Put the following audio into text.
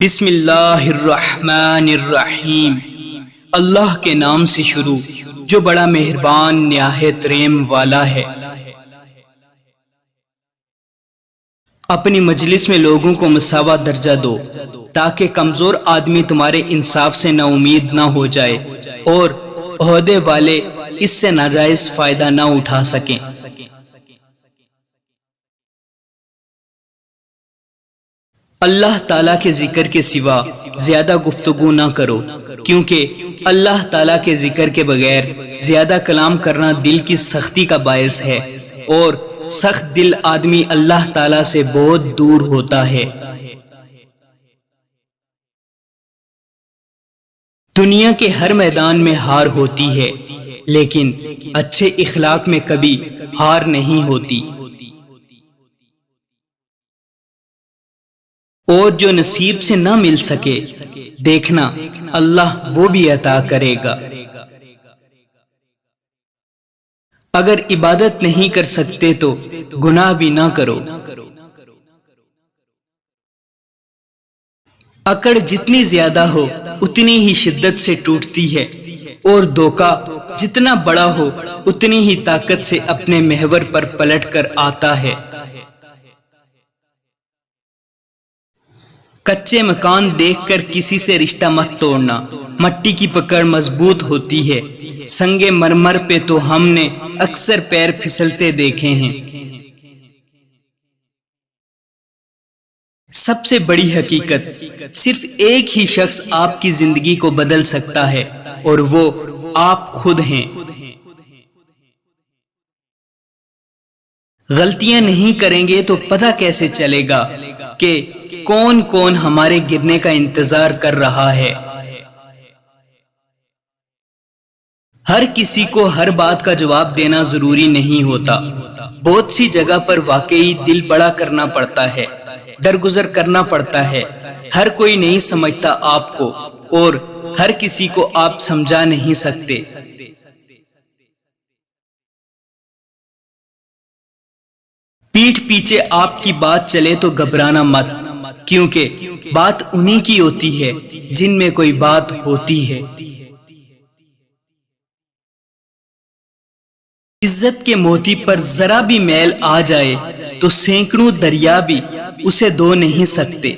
بسم اللہ الرحمن الرحیم، اللہ کے نام سے شروع جو بڑا مہربان نہایت رحم والا ہے۔ اپنی مجلس میں لوگوں کو مساوا درجہ دو تاکہ کمزور آدمی تمہارے انصاف سے نا امید نہ ہو جائے اور عہدے والے اس سے ناجائز فائدہ نہ اٹھا سکیں۔ اللہ تعالیٰ کے ذکر کے سوا زیادہ گفتگو نہ کرو، کیونکہ اللہ تعالیٰ کے ذکر کے بغیر زیادہ کلام کرنا دل کی سختی کا باعث ہے، اور سخت دل آدمی اللہ تعالیٰ سے بہت دور ہوتا ہے۔ دنیا کے ہر میدان میں ہار ہوتی ہے، لیکن اچھے اخلاق میں کبھی ہار نہیں ہوتی، اور جو نصیب سے نہ مل سکے دیکھنا اللہ وہ بھی عطا کرے گا۔ اگر عبادت نہیں کر سکتے تو گناہ بھی نہ کرو۔ اکڑ جتنی زیادہ ہو اتنی ہی شدت سے ٹوٹتی ہے، اور دھوکہ جتنا بڑا ہو اتنی ہی طاقت سے اپنے محور پر پلٹ کر آتا ہے۔ کچے مکان دیکھ کر کسی سے رشتہ مت توڑنا، مٹی کی پکڑ مضبوط ہوتی ہے، سنگ مرمر پہ تو ہم نے اکثر پیر پھسلتے دیکھے ہیں۔ سب سے بڑی حقیقت، صرف ایک ہی شخص آپ کی زندگی کو بدل سکتا ہے، اور وہ آپ خود ہیں۔ غلطیاں نہیں کریں گے تو پتہ کیسے چلے گا کہ کون کون ہمارے گرنے کا انتظار کر رہا ہے۔ ہر کسی کو ہر بات کا جواب دینا ضروری نہیں ہوتا، بہت سی جگہ پر واقعی دل بڑا کرنا پڑتا ہے، درگزر کرنا پڑتا ہے۔ ہر کوئی نہیں سمجھتا آپ کو، اور ہر کسی کو آپ سمجھا نہیں سکتے۔ پیٹھ پیچھے آپ کی بات چلے تو گھبرانا مت، کیونکہ بات انہی کی ہوتی ہے جن میں کوئی بات ہوتی ہے۔ عزت کے موتی پر ذرا بھی میل آ جائے تو سینکڑوں دریا بھی اسے دھو نہیں سکتے۔